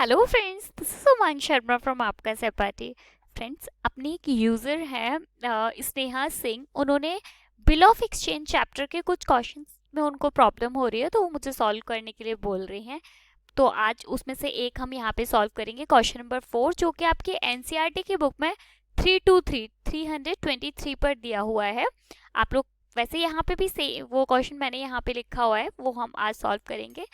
Hello friends, this is UMANG Sharma from आपका सहपाठी। Friends, अपनी एक यूज़र है स्नेहा सिंह। उन्होंने बिल ऑफ एक्सचेंज चैप्टर के कुछ क्वेश्चंस में उनको प्रॉब्लम हो रही है, तो वो मुझे सॉल्व करने के लिए बोल रही हैं। तो आज उसमें से एक हम यहाँ पे सॉल्व करेंगे, क्वेश्चन नंबर 4, जो कि आपकी एनसीईआरटी की बुक में 323 पर दिया हुआ है। आप लोग वैसे यहाँ पे भी से वो क्वेश्चन मैंने यहाँ पे लिखा हुआ है, वो हम आज सॉल्व करेंगे।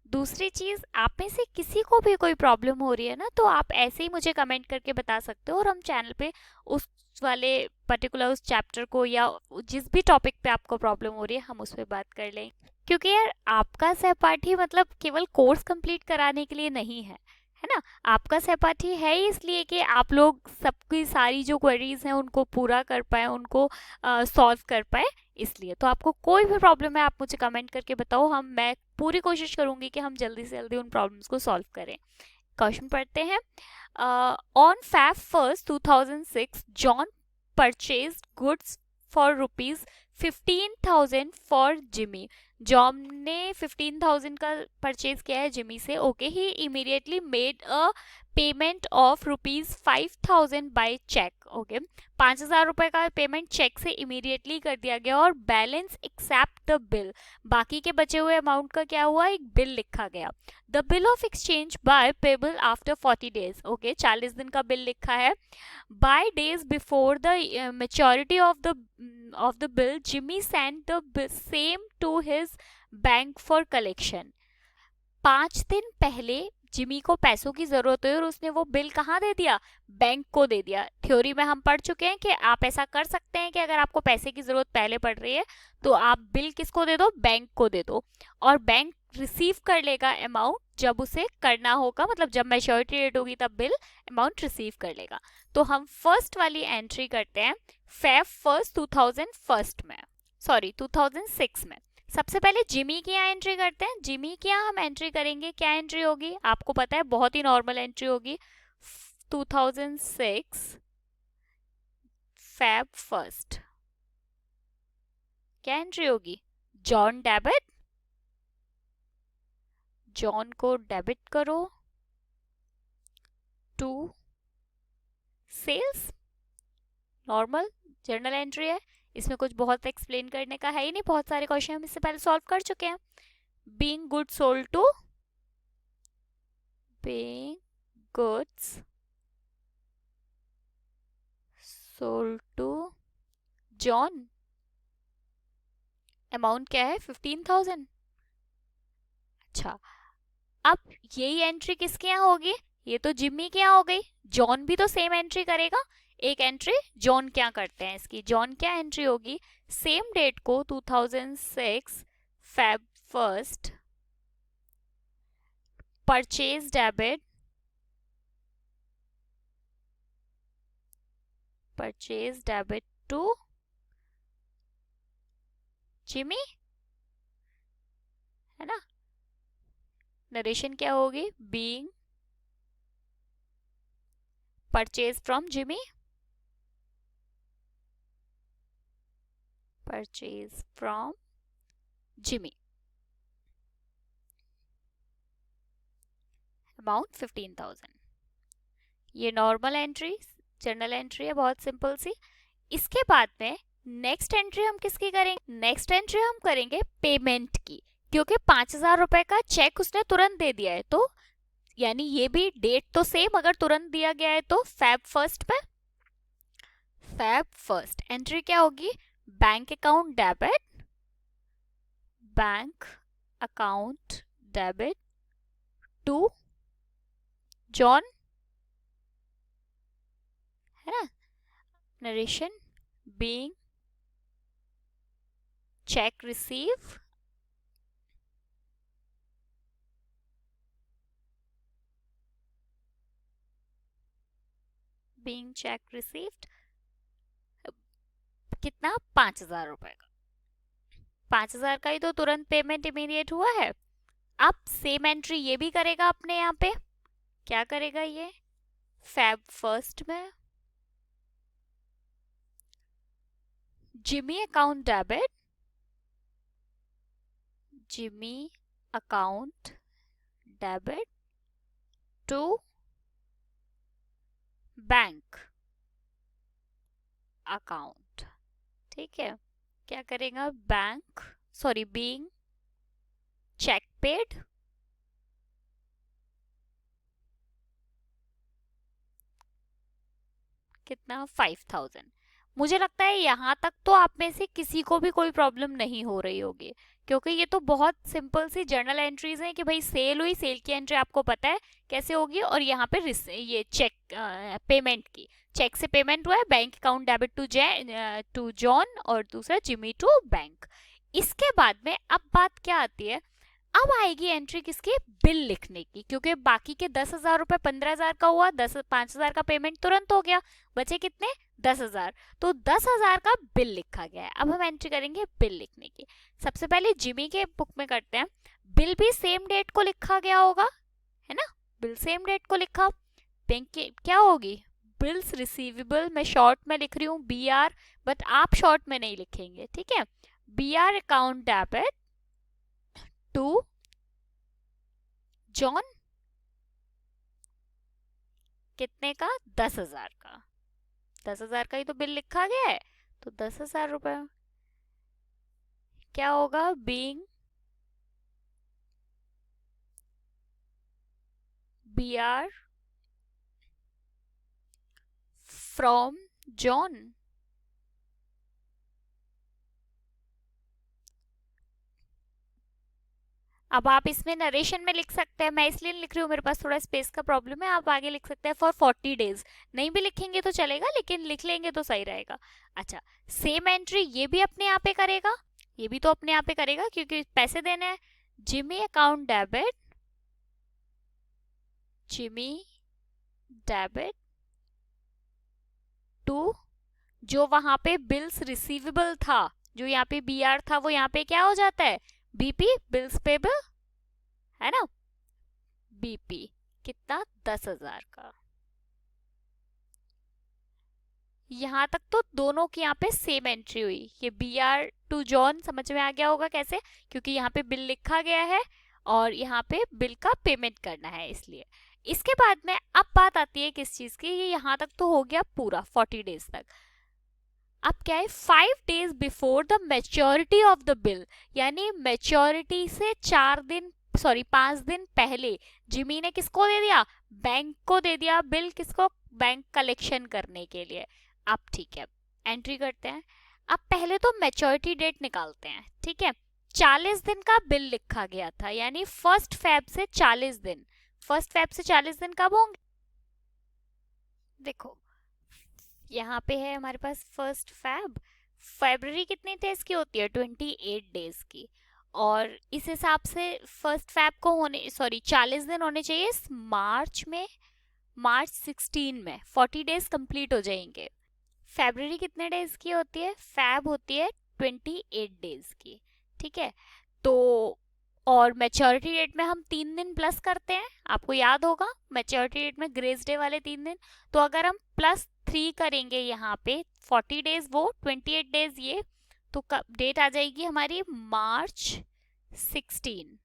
दूसरी चीज, आप में से किसी को भी कोई प्रॉब्लम हो रही है ना, तो आप ऐसे ही मुझे कमेंट करके बता सकते हो, और हम चैनल पे उस वाले पर्टिकुलर उस चैप्टर को या जिस भी टॉपिक पे आपको प्रॉब्लम हो रही है, हम उस पर बात कर लें। क्योंकि यार, आपका सहपाठी मतलब केवल कोर्स कंप्लीट कराने के लिए नहीं है ना। आपका सहपाठी है ही इसलिए कि आप लोग सबकी सारी जो क्वेरीज हैं उनको पूरा कर पाए, उनको सॉल्व कर पाए। इसलिए तो आपको कोई भी प्रॉब्लम है, आप मुझे कमेंट करके बताओ। मैं पूरी कोशिश करूंगी कि हम जल्दी से जल्दी उन प्रॉब्लम्स को सॉल्व करें। क्वेश्चन पढ़ते हैं। On Feb 1st 2006, John purchase goods for rupees 15,000 for Jimmy. John ने 15,000 का परचेज किया है जिमी से। Okay, he immediately made a payment of rupees 5,000 by cheque. Okay, 5,000 रुपए का पेमेंट चेक से इमीडिएटली कर दिया गया, और बैलेंस एक्सेप्ट द बिल, बाकी के बचे हुए अमाउंट का क्या हुआ, एक बिल लिखा गया। The bill of exchange by payable after 40 days। Okay, 40 दिन का बिल लिखा है। Five days before the maturity of the bill, Jimmy send the same to his bank for collection. 5 दिन पहले जिमी को पैसों की जरूरत हुई और उसने वो बिल कहाँ दे दिया, बैंक को दे दिया। थ्योरी में हम पढ़ चुके हैं कि आप ऐसा कर सकते हैं कि अगर आपको पैसे की जरूरत पहले पड़ रही है, तो आप बिल किसको दे दो, बैंक को दे दो, और बैंक रिसीव कर लेगा अमाउंट जब उसे करना होगा, मतलब जब मैच्योरिटी डेट होगी तब बिल अमाउंट रिसीव कर लेगा। तो हम फर्स्ट वाली एंट्री करते हैं Feb 1st 2001 में, सॉरी 2006 में। सबसे पहले जिमी की यहाँ एंट्री करते हैं। जिमी की यहाँ हम एंट्री करेंगे, क्या एंट्री होगी आपको पता है, बहुत ही नॉर्मल एंट्री होगी। 2006 Feb 1st, क्या एंट्री होगी, जॉन डेबिट, जॉन को डेबिट करो to sales. Normal journal entry है, इसमें कुछ बहुत एक्सप्लेन करने का है ही नहीं, बहुत सारे क्वेश्चन हम इससे पहले सॉल्व कर चुके हैं। Being good sold to, being goods sold to John. Amount क्या है, 15,000। अच्छा, अब यही एंट्री किसके यहाँ होगी, ये तो जिम्मी के यहाँ हो गई। जॉन भी तो सेम एंट्री करेगा। एक एंट्री जॉन क्या करते हैं इसकी, जॉन क्या एंट्री होगी, सेम डेट को 2006 Feb 1st, purchase debit, purchase debit to Jimmy, है ना। नरेशन क्या होगी, being purchase from Jimmy, purchase from Jimmy, amount 15,000। ये नॉर्मल एंट्री, जर्नल एंट्री है, बहुत सिंपल सी। इसके बाद में नेक्स्ट एंट्री हम किसकी करेंगे, नेक्स्ट एंट्री हम करेंगे पेमेंट की, क्योंकि 5,000 रुपए का चेक उसने तुरंत दे दिया है, तो यानी ये भी डेट तो सेम, अगर तुरंत दिया गया है तो Feb 1st पे। Feb 1st एंट्री क्या होगी, bank account debit, bank account debit to John, है ना। Narration, being cheque receive, being cheque received, कितना, 5,000 रुपए का। 5,000 का ही तो तुरंत पेमेंट इमीडिएट हुआ है। अब सेम एंट्री ये भी करेगा अपने यहाँ पे, क्या करेगा ये, Feb 1st में Jimmy account debit, Jimmy account debit to bank account. ठीक है, क्या करेगा, bank sorry being cheque paid कितना 5000। मुझे लगता है यहाँ तक तो आप में से किसी को भी कोई प्रॉब्लम नहीं हो रही होगी, क्योंकि ये तो बहुत सिंपल सी जर्नल एंट्रीज हैं कि भाई सेल हुई, सेल की एंट्री आपको पता है कैसे होगी, और यहाँ पे ये चेक पेमेंट की, चेक से पेमेंट हुआ है, bank account debit to John और दूसरा जिमी टू बैंक। इसके बाद में अब बात क्या आती है, अब आएगी एंट्री किसकी, बिल लिखने की, क्योंकि बाकी के 10,000 रुपए 15,000 का हुआ, 5,000 का पेमेंट तुरंत हो गया, बचे कितने 10,000, तो 10,000 का बिल लिखा गया है। अब हम एंट्री करेंगे बिल लिखने की। सबसे पहले जिमी के बुक में करते हैं, बिल भी सेम डेट को लिखा गया होगा, है ना, बिल सेम डेट को लिखा, बैंक की क्या होगी, बिल्स रिसीवेबल, मैं शॉर्ट में लिख रही हूँ BR, बट आप शॉर्ट में नहीं लिखेंगे, ठीक है, BR account debit to John, कितने का, 10,000 का, 10,000 का ही तो बिल लिखा गया है, तो 10,000 रुपए क्या होगा, बीइंग BR फ्रॉम जॉन। अब आप इसमें नरेशन में लिख सकते हैं, मैं इसलिए लिख रही हूँ, मेरे पास थोड़ा स्पेस का प्रॉब्लम है, आप आगे लिख सकते हैं फॉर 40 डेज, नहीं भी लिखेंगे तो चलेगा, लेकिन लिख लेंगे तो सही रहेगा। अच्छा, सेम एंट्री ये भी अपने यहाँ पे करेगा, ये भी तो अपने यहाँ पे करेगा क्योंकि पैसे देने हैं, Jimmy account debit, Jimmy debit to, जो वहां पे बिल्स रिसीवेबल था, जो यहाँ पे BR था, वो यहाँ पे क्या हो जाता है, BP बिल्स पेबल, है ना, BP कितना 10,000 का। यहां तक तो दोनों की यहाँ पे सेम एंट्री हुई, ये BR टू जॉन समझ में आ गया होगा कैसे, क्योंकि यहाँ पे बिल लिखा गया है और यहाँ पे बिल का पेमेंट करना है, इसलिए। इसके बाद में अब बात आती है किस चीज की, ये यहाँ तक तो हो गया पूरा 40 डेज तक। अब क्या है, 5 days before the maturity of the bill, यानी मेच्योरिटी से 5 दिन पहले जिमी ने किसको दे दिया, बैंक को दे दिया बिल, किसको, बैंक कलेक्शन करने के लिए। अब ठीक है, एंट्री करते हैं। अब पहले तो मेच्योरिटी डेट निकालते हैं, ठीक है, 40 दिन का बिल लिखा गया था, यानी 1 फेब से 40 दिन, 1 फेब से 40 दिन कब होंगे, देखो यहाँ पे है हमारे पास 1 फेब, फेब्रवरी कितनी डेज की होती है, 28 डेज की, और इस हिसाब से 1 फेब को होने, सॉरी 40 दिन होने चाहिए मार्च में, मार्च 16 में 40 डेज कंप्लीट हो जाएंगे। फेब्रवरी कितने डेज की होती है, फेब होती है 28 डेज की, ठीक है, तो और मैच्योरिटी डेट में हम 3 दिन प्लस करते हैं, आपको याद होगा मैच्योरिटी डेट में ग्रेस डे वाले 3 दिन, तो अगर हम +3 करेंगे यहाँ पे 40 डेज वो 28 डेज ये, तो डेट आ जाएगी हमारी मार्च 16,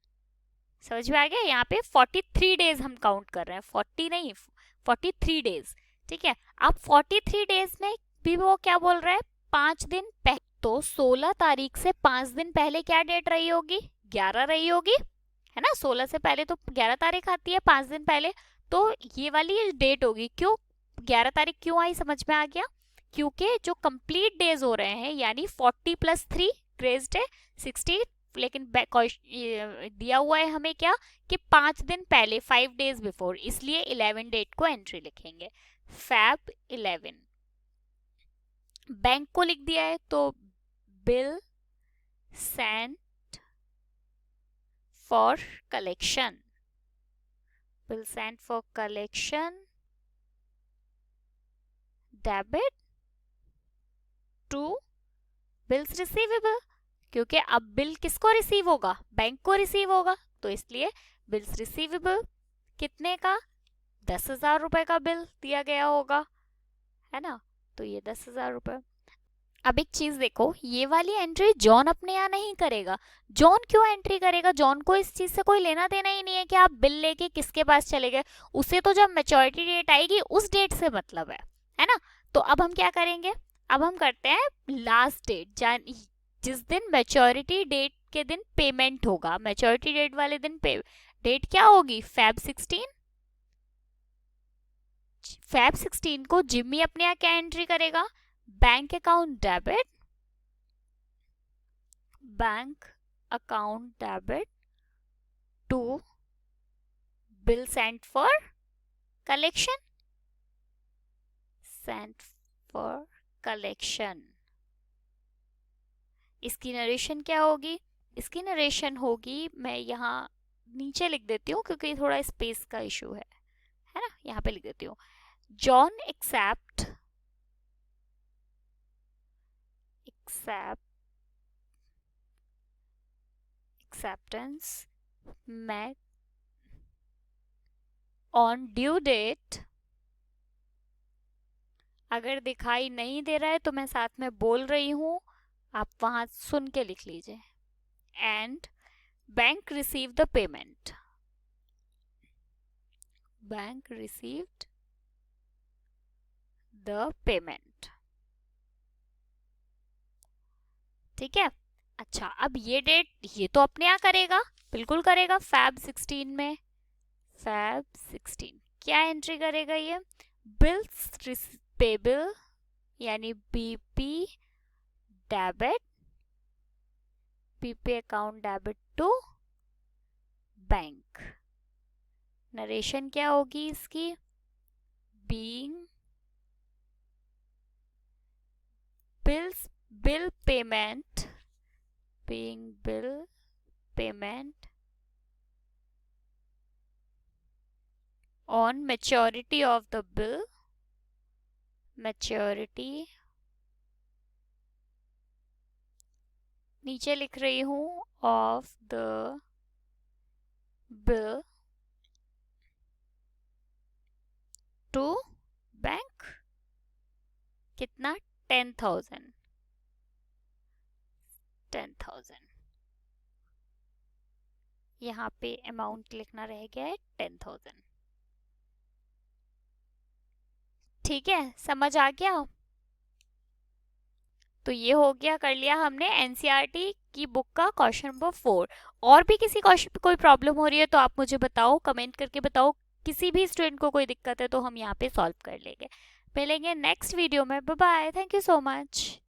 समझ में आ गया, यहाँ पे 43 डेज हम काउंट कर रहे हैं, 40 नहीं 43 डेज, ठीक है। अब 43 डेज में भी वो क्या बोल रहा है, 5 दिन पहले, तो 16 तारीख से 5 दिन पहले क्या डेट रही होगी, 11 रही होगी, है ना, 16 से पहले तो 11 तारीख आती है, 5 दिन पहले, तो ये वाली डेट होगी। क्यों 11 तारीख क्यों आई, समझ में आ गया, क्योंकि जो कंप्लीट डेज हो रहे हैं, यानी 40 + 3 ग्रेस डे 60, लेकिन दिया हुआ है हमें क्या, कि 5 दिन पहले 5 डेज बिफोर, इसलिए 11 डेट को एंट्री लिखेंगे, फेब 11, बैंक को लिख दिया है तो bill sent for collection, bill sent for collection debit to bills receivable, क्योंकि अब बिल किसको रिसीव होगा, बैंक को रिसीव होगा, तो इसलिए बिल्स रिसीवेबल कितने का, 10,000 रुपए का बिल दिया गया होगा, है ना, तो ये 10,000 रुपए। अब एक चीज देखो, ये वाली एंट्री जॉन अपने यहाँ नहीं करेगा। जॉन क्यों एंट्री करेगा? जॉन को इस चीज से कोई लेना देना ही नहीं है कि आप बिल लेके किसके पास चले गए। उसे तो जब मैच्योरिटी डेट आएगी उस डेट से मतलब है ना। तो अब हम क्या करेंगे, अब हम करते हैं लास्ट डेट, जिस दिन मैच्योरिटी डेट के दिन पेमेंट होगा। मैच्योरिटी डेट वाले दिन डेट क्या होगी? Feb 16। Feb 16 को जिम्मी अपने यहाँ क्या एंट्री करेगा? Bank account debit, bank account debit to bill sent for collection, sent for collection. इसकी नरेशन क्या होगी? इसकी नरेशन होगी, मैं यहाँ नीचे लिख देती हूँ क्योंकि थोड़ा स्पेस का इशू है ना, यहाँ पे लिख देती हूँ। John accept acceptance met on due date। अगर दिखाई नहीं दे रहा है तो मैं साथ में बोल रही हूं, आप वहां सुन के लिख लीजिए। And bank receive the payment, bank received the payment. ठीक है। अच्छा, अब ये डेट, ये तो अपने यहाँ करेगा, बिल्कुल करेगा। Feb 16 में, Feb 16 क्या एंट्री करेगा ये? बिल्स पेबल यानी BP debit, BP account debit to bank. Narration क्या होगी इसकी? Being bills bill payment, being bill payment on maturity of the bill, maturity, नीचे लिख रही हूँ of the bill to bank। कितना? 10,000, 10,000। यहाँ पे अमाउंट लिखना रह गया है 10,000। ठीक है, समझ आ गया? तो ये हो गया, कर लिया हमने एनसीईआरटी की बुक का क्वेश्चन नंबर 4। और भी किसी क्वेश्चन पे कोई प्रॉब्लम हो रही है तो आप मुझे बताओ, कमेंट करके बताओ। किसी भी स्टूडेंट को कोई दिक्कत है तो हम यहाँ पे सॉल्व कर लेंगे। मिलेंगे नेक्स्ट वीडियो में। Bye bye, thank you so much.